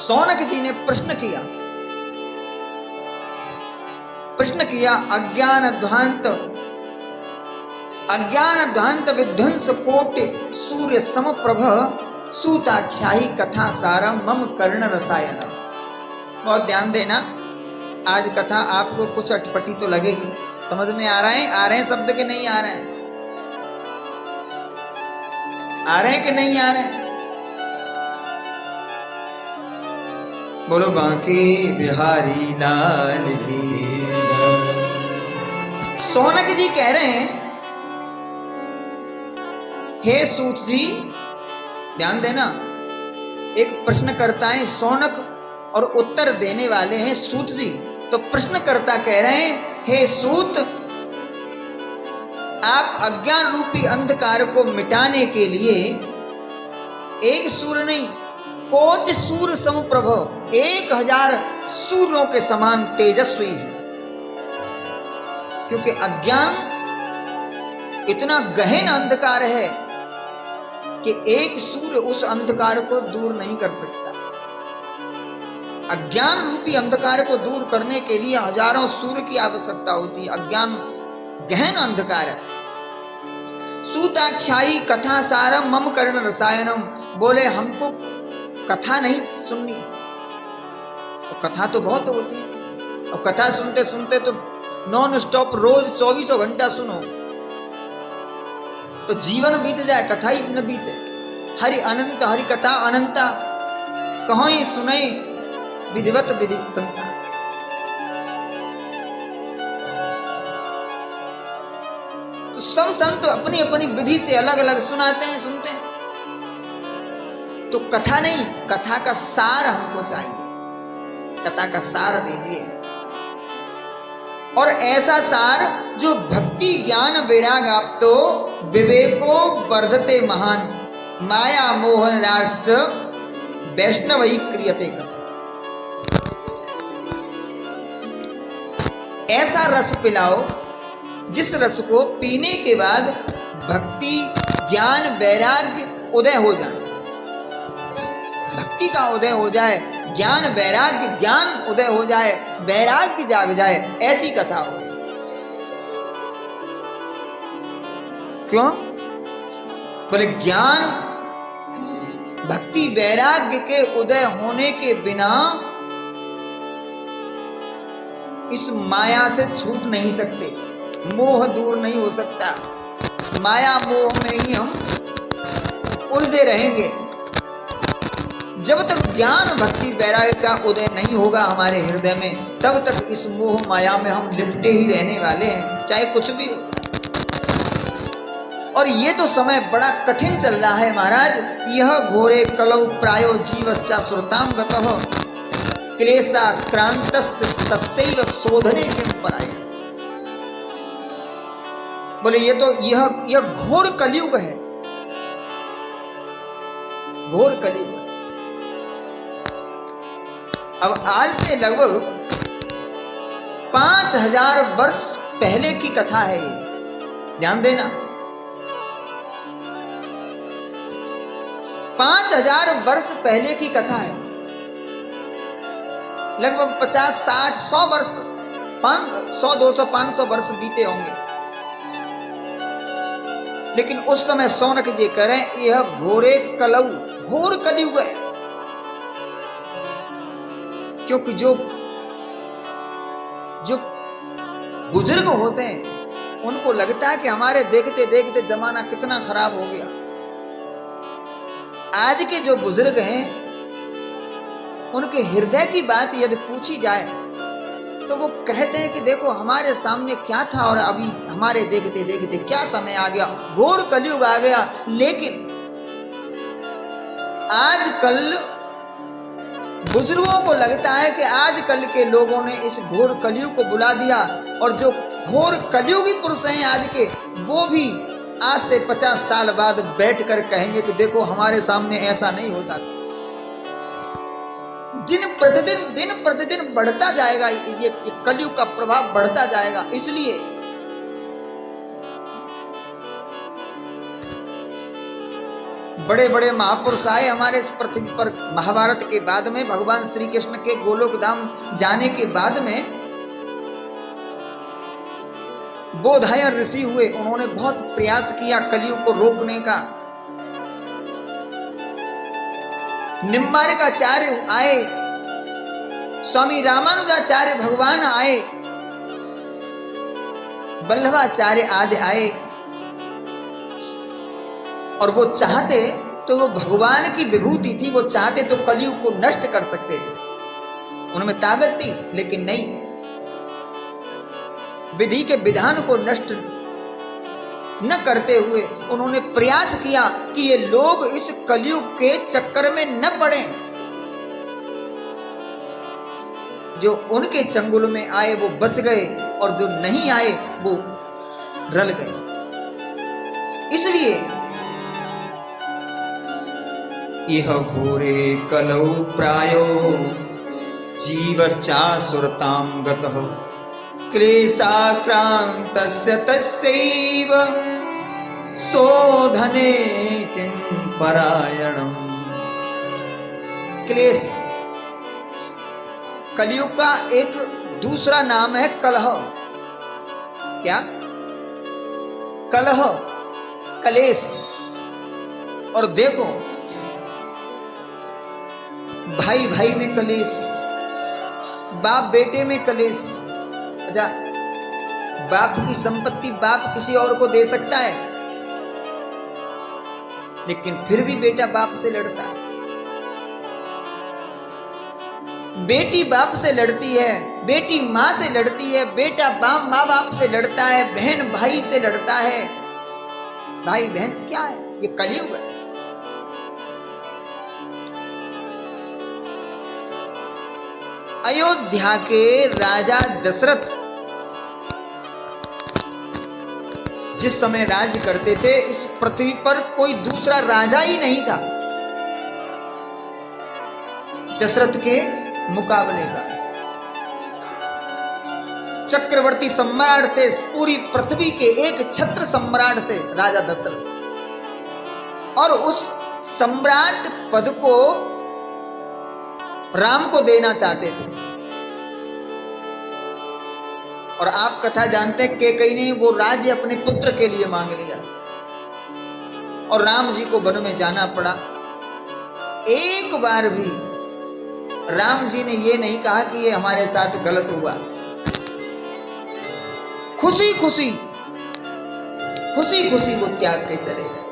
शौनक जी ने प्रश्न किया अज्ञान ध्वांत विध्वंस कोटि सूर्य समप्रभ सूताख्यायी कथा सारम मम कर्ण रसायन। बहुत ध्यान देना, आज कथा आपको कुछ अटपटी तो लगेगी। समझ में आ रहे हैं शब्द के नहीं आ रहे हैं? आ रहे हैं कि नहीं आ रहे हैं? बोलो बांके बिहारी लाल की। शौनक जी कह रहे हैं, हे सूत जी, ध्यान देना, एक प्रश्नकर्ता है शौनक और उत्तर देने वाले हैं सूत जी। तो प्रश्नकर्ता कह रहे हैं, हे सूत, आप अज्ञान रूपी अंधकार को मिटाने के लिए एक सूर्य नहीं, कोटि सूर्य समप्रभ, 1000 सूर्यों के समान तेजस्वी है। क्योंकि अज्ञान इतना गहन अंधकार है कि एक सूर्य उस अंधकार को दूर नहीं कर सकता। अज्ञान रूपी अंधकार को दूर करने के लिए हजारों सूर्य की आवश्यकता होती है। अज्ञान गहन अंधकार है। सूताख्यायी कथा सारम मम कर्ण रसायनम, बोले हमको कथा नहीं सुननी। तो कथा तो बहुत होती है, और कथा सुनते सुनते तो नॉन स्टॉप रोज 24 घंटा सुनो तो जीवन बीत जाए, कथा ही न बीते। हरि अनंत हरि कथा अनंता, कहो ही सुने विधिवत विधि संता। तो सब संत अपनी अपनी विधि से अलग अलग सुनाते हैं, सुनते हैं। तो कथा नहीं, कथा का सार हमको चाहिए। कथा का सार दीजिए, और ऐसा सार जो भक्ति ज्ञान वैराग आप तो विवेको वर्धते महान, माया मोहन राष्ट्र वैष्णव ही क्रियते कथा। ऐसा रस पिलाओ जिस रस को पीने के बाद भक्ति ज्ञान वैराग्य उदय हो जाए, भक्ति का उदय हो जाए, ज्ञान वैराग्य ज्ञान उदय हो जाए, वैराग्य जाग जाए, ऐसी कथा हो। क्यों? बोले ज्ञान भक्ति वैराग्य के उदय होने के बिना इस माया से छूट नहीं सकते, मोह दूर नहीं हो सकता। माया मोह में ही हम उलझे रहेंगे। जब तक ज्ञान भक्ति वैराग्य का उदय नहीं होगा हमारे हृदय में, तब तक इस मोह माया में हम लिपटे ही रहने वाले हैं, चाहे कुछ भी हो। और ये तो समय बड़ा कठिन चल रहा है महाराज। यह घोरे कलौ प्रायो जीवश्चा सुरताम गतः, क्लेशा क्रांतस्य तस्यैव शोधने किं पराय। बोले ये तो यह घोर कलयुग है, घोर कलयुग। अब आज से लगभग 5000 वर्ष पहले की कथा है ये, ध्यान देना। 5000 वर्ष पहले की कथा है। लगभग 50 60 100 वर्ष, 100 200 500 वर्ष बीते होंगे। लेकिन उस समय शौनक जी कह रहे हैं यह घोरे कलौ, घोर कलयुग है। क्योंकि जो बुजुर्ग होते हैं उनको लगता है कि हमारे देखते देखते जमाना कितना खराब हो गया। आज के जो बुजुर्ग हैं उनके हृदय की बात यदि पूछी जाए तो वो कहते हैं कि देखो हमारे सामने क्या था और अभी हमारे देखते देखते क्या समय आ गया, घोर कलयुग आ गया। लेकिन आजकल बुजुर्गों को लगता है कि आजकल के लोगों ने इस घोर कलयुग को बुला दिया, और जो घोर कलयुगी पुरुष हैं आज के, वो भी आज से 50 साल बाद बैठकर कहेंगे कि देखो हमारे सामने ऐसा नहीं होता। दिन प्रतिदिन बढ़ता जाएगा, ये कलयुग का प्रभाव बढ़ता जाएगा। इसलिए बड़े बड़े महापुरुष आए हमारे इस पृथ्वी पर। महाभारत के बाद में, भगवान श्री कृष्ण के गोलोक धाम जाने के बाद में बोधायन ऋषि हुए। उन्होंने बहुत प्रयास किया कलयुग को रोकने का। निम्बार्काचार्य आए, स्वामी रामानुजाचार्य भगवान आए, वल्लभाचार्य आदि आए, और वो चाहते तो वो भगवान की विभूति थी, वो चाहते तो कलयुग को नष्ट कर सकते थे, उनमें ताकत थी, लेकिन नहीं। विधि के विधान को नष्ट न करते हुए उन्होंने प्रयास किया कि ये लोग इस कलयुग के चक्कर में न पड़े। जो उनके चंगुल में आए वो बच गए, और जो नहीं आए वो रल गए। इसलिए यह घोरे कलौ प्रायो जीवश्चासुरतां गतः क्लेशाक्रान्तस्य तस्यैव शोधने किं परायणम्। क्लेश, कलयुग का एक दूसरा नाम है कलह। क्या? कलह, कलेश। और देखो, भाई भाई में कलेश, बाप बेटे में कलेश। अच्छा, बाप की संपत्ति बाप किसी और को दे सकता है, लेकिन फिर भी बेटा बाप से लड़ता है। बेटी बाप से लड़ती है, बेटी माँ से लड़ती है, बेटा माँ बाप से लड़ता है, बहन भाई से लड़ता है। भाई बहन से क्या है? ये कलयुग है। अयोध्या के राजा दशरथ जिस समय राज्य करते थे, इस पृथ्वी पर कोई दूसरा राजा ही नहीं था दशरथ के मुकाबले का। चक्रवर्ती सम्राट थे, पूरी पृथ्वी के एक छत्र सम्राट थे राजा दशरथ, और उस सम्राट पद को राम को देना चाहते थे। और आप कथा जानते हैं, कैकेयी ने वो राज्य अपने पुत्र के लिए मांग लिया, और राम जी को वन में जाना पड़ा। एक बार भी राम जी ने ये नहीं कहा कि ये हमारे साथ गलत हुआ। खुशी खुशी खुशी खुशी वो त्याग के चले गए।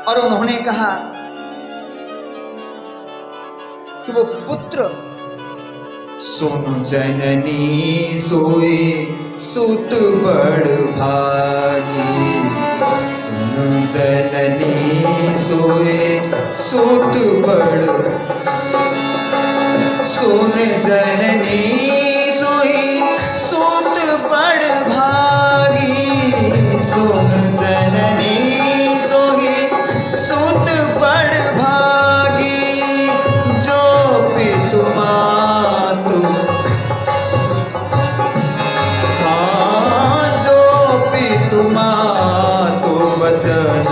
और उन्होंने कहा कि वो पुत्र, सुनु जननी सोए सुत बड़ भागी, सुनु जननी सोए सुत बड़, सुन जननी सोई सुत बड़ भागी, सुन जननी सोई सुत बड़ भागी, जो पितु मातु, हाँ जो पितु मातु वचन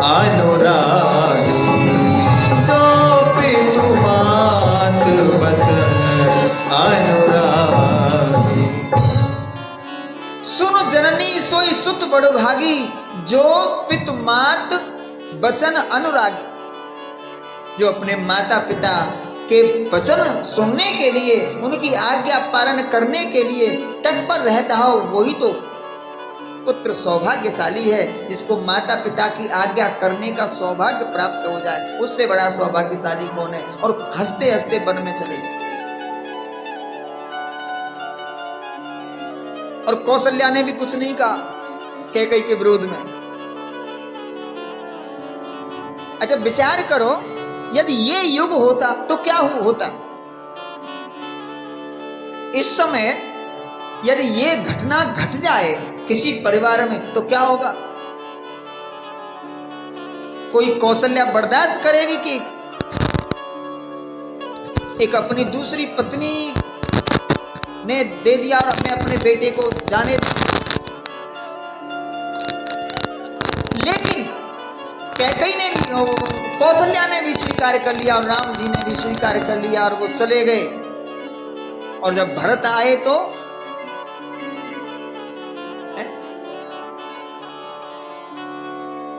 अनुरागी, जो पितु मात वचन अनुरागी। सुन जननी सोई सुत बड़ भागी, जो पितु मात वचन अनुरागी। जो अपने माता पिता के वचन सुनने के लिए, उनकी आज्ञा पालन करने के लिए तत्पर रहता हो, वही तो पुत्र सौभाग्यशाली है। जिसको माता पिता की आज्ञा करने का सौभाग्य प्राप्त हो जाए, उससे बड़ा सौभाग्यशाली कौन है। और हंसते हंसते वन में चले गए। और कौशल्या ने भी कुछ नहीं कहा कैकेयी के विरोध में। अच्छा, विचार करो, यदि ये युग होता तो क्या होता। इस समय यदि ये घटना घट जाए किसी परिवार में तो क्या होगा। कोई कौशल्या बर्दाश्त करेगी कि एक अपनी दूसरी पत्नी ने दे दिया और मैं अपने बेटे को जाने स्वीकार कर लिया और राम जी ने भी स्वीकार कर लिया और वो चले गए। और जब भरत आए तो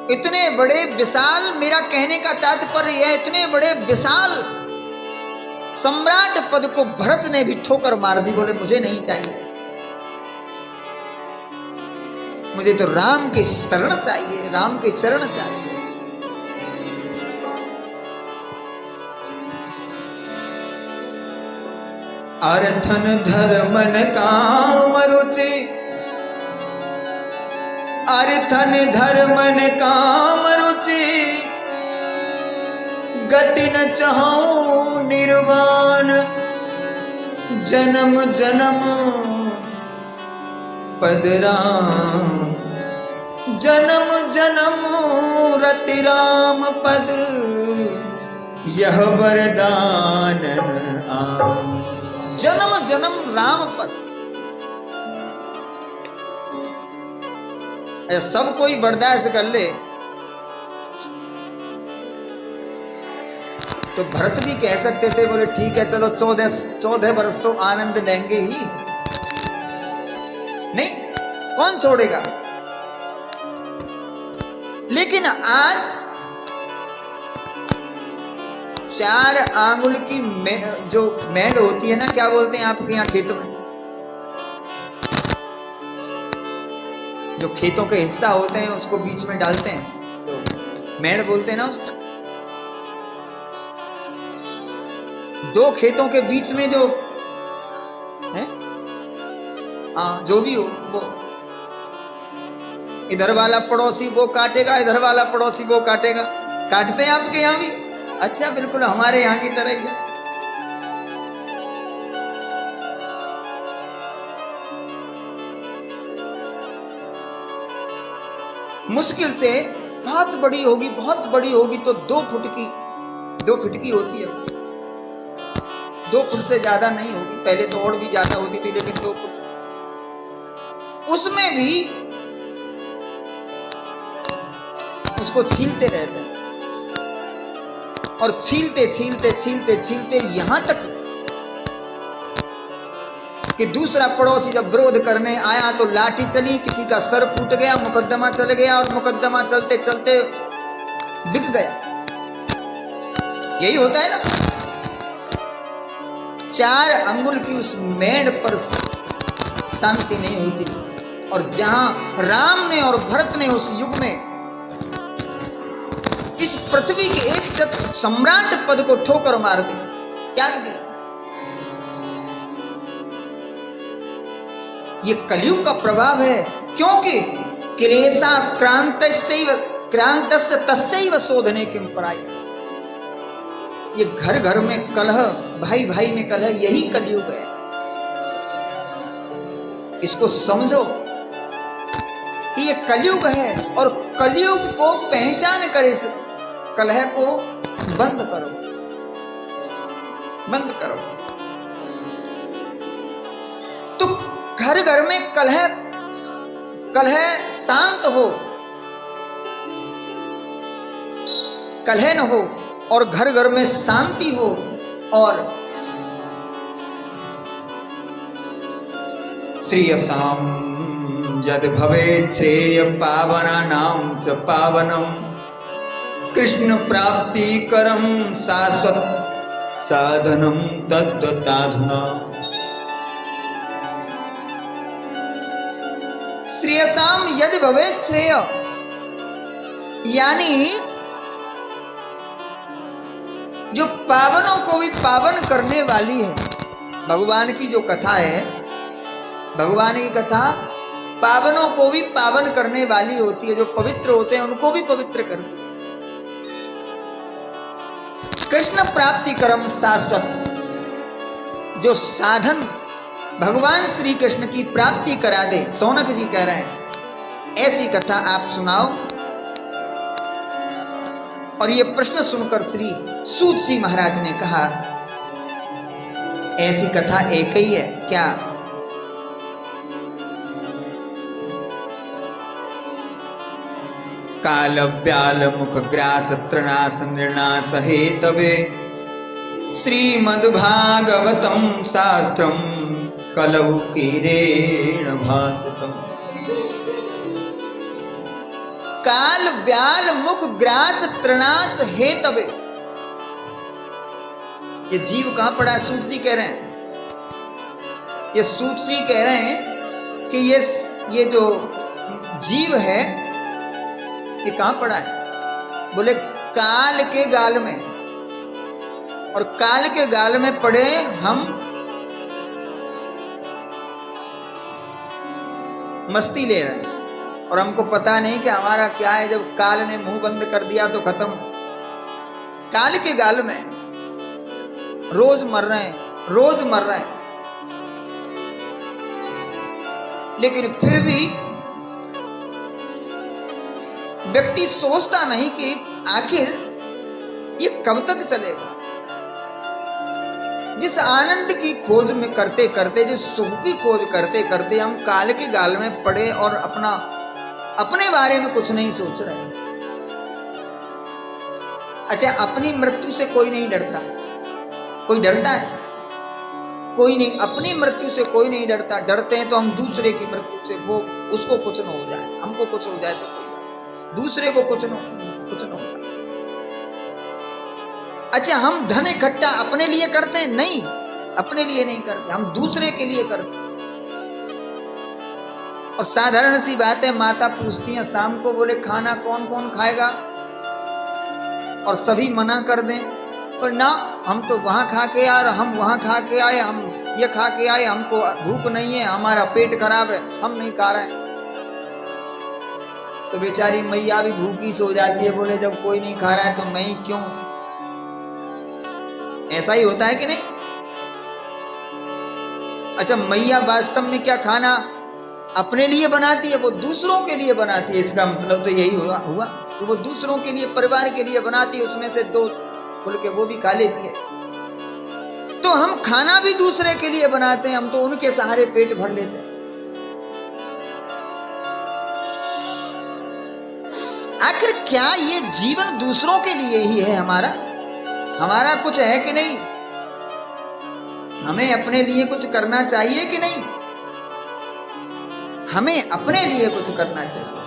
इतने बड़े विशाल, मेरा कहने का तात्पर्य यह, इतने बड़े विशाल सम्राट पद को भरत ने भी ठोकर मार दी। बोले मुझे नहीं चाहिए, मुझे तो राम की शरण चाहिए, राम के चरण चाहिए। अर्थन धर्मन काम रुचि, अर्थन धर्मन काम रुचि, गति न चाहूं निर्वाण, जन्म जन्म पद राम, जन्म जन्म रति राम पद, यह वरदान आ। जन्म जन्म राम पद। सब कोई बर्दाश्त कर ले तो भरत भी कह सकते थे, बोले ठीक है चलो 14 वर्ष तो आनंद लेंगे ही, नहीं कौन छोड़ेगा। लेकिन आज 4 आंगुल की जो मेंढ होती है ना, क्या बोलते हैं आपके यहाँ खेतों में, जो खेतों के हिस्सा होते हैं उसको बीच में डालते हैं तो मेंढ बोलते हैं ना उसको। 2 खेतों के बीच में जो है, जो भी हो, वो इधर वाला पड़ोसी वो काटेगा, इधर वाला पड़ोसी वो काटेगा। काटते हैं आपके यहाँ भी? अच्छा, बिल्कुल हमारे यहाँ की तरह ही है। मुश्किल से बहुत बड़ी होगी, बहुत बड़ी होगी तो 2 फुट की होती है। 2 फुट से ज्यादा नहीं होगी, पहले तो और भी ज्यादा होती थी, लेकिन 2 फुट। उसमें भी उसको छीलते रहते हैं और छीलते छीलते छीलते छीलते यहां तक कि दूसरा पड़ोसी जब विरोध करने आया तो लाठी चली, किसी का सर फूट गया, मुकदमा चल गया और मुकदमा चलते चलते बिक गया। यही होता है ना। 4 अंगुल की उस मेंढ पर शांति नहीं हुई थी। और जहां राम ने और भरत ने उस युग में इस पृथ्वी के एक सम्राट पद को ठोकर मार दी, त्याग दी। ये कलयुग का प्रभाव है, क्योंकि क्लेशा क्रांतस्य तस्यैव शोधने किम पराई। ये घर घर में कलह, भाई भाई में कलह, यही कलयुग है। इसको समझो कि ये कलयुग है और कलयुग को पहचान कर इस कलह को बंद करो, बंद करो। तो घर घर में कलह शांत हो, कलह न हो और घर घर में शांति हो। और श्रियसाम यद भवेत् श्रेय पावनानां च पावनम, कृष्ण प्राप्ति करम शाश्वत साधनम तद्वताधुना। श्रेयसाम यदि भवेत् श्रेय, यानी जो पावनों को भी पावन करने वाली है। भगवान की जो कथा है, भगवान की कथा पावनों को भी पावन करने वाली होती है। जो पवित्र होते हैं उनको भी पवित्र करती है। कृष्ण प्राप्ति करम शाश्वत, जो साधन भगवान श्री कृष्ण की प्राप्ति करा दे। सौनक जी कह रहे हैं ऐसी कथा आप सुनाओ। और ये प्रश्न सुनकर श्री सूत जी महाराज ने कहा, ऐसी कथा एक ही है क्या? काल व्याल मुख ग्रास त्रनास निर्नाश हेतवे श्रीमद्भागवतं शास्त्रम कलौ कीरेण भासितम्। काल व्याल मुख ग्रास त्रनास हेतवे। ये जीव कहां पड़ा है? सूत जी कह रहे हैं, ये सूत जी कह रहे हैं कि ये जो जीव है ये कहां पड़ा है? बोले काल के गाल में, और काल के गाल में पड़े हम मस्ती ले रहे हैं और हमको पता नहीं कि हमारा क्या है। जब काल ने मुंह बंद कर दिया तो खत्म। काल के गाल में रोज मर रहे हैं, रोज मर रहे हैं, लेकिन फिर भी व्यक्ति सोचता नहीं कि आखिर ये कब तक चलेगा। जिस आनंद की खोज में करते करते, जिस सुख की खोज करते करते हम काल के गाल में पड़े और अपने बारे में कुछ नहीं सोच रहे। अच्छा, अपनी मृत्यु से कोई नहीं डरता। कोई डरता है? कोई नहीं। अपनी मृत्यु से कोई नहीं डरता। डरते हैं तो हम दूसरे की मृत्यु से, वो उसको कुछ न हो जाए, हमको कुछ हो जाए तो कोई बात, दूसरे को कुछ न हो जाए। अच्छा, हम धन इकट्ठा अपने लिए करते हैं? नहीं, अपने लिए नहीं करते, हम दूसरे के लिए करते हैं। और साधारण सी बात है, माता पूछती हैं शाम को, बोले खाना कौन कौन खाएगा, और सभी मना कर दें, पर ना हम तो वहां खा के आए, हम वहां खा के आए, हम ये खा के आए, हमको भूख नहीं है, हमारा पेट खराब है, हम नहीं खा रहे हैं। तो बेचारी मैया भी भूखी सो जाती है। बोले जब कोई नहीं खा रहा है तो मैं ही क्यों। ऐसा ही होता है कि नहीं? अच्छा, मैया वास्तव में क्या खाना अपने लिए बनाती है? वो दूसरों के लिए बनाती है। इसका मतलब तो यही हुआ कि वो दूसरों के लिए, परिवार के लिए बनाती है, उसमें से 2 फुलके वो भी खा लेती है। तो हम खाना भी दूसरे के लिए बनाते हैं, हम तो उनके सहारे पेट भर लेते हैं। आखिर क्या ये जीवन दूसरों के लिए ही है? हमारा कुछ है कि नहीं? हमें अपने लिए कुछ करना चाहिए कि नहीं? हमें अपने लिए कुछ करना चाहिए।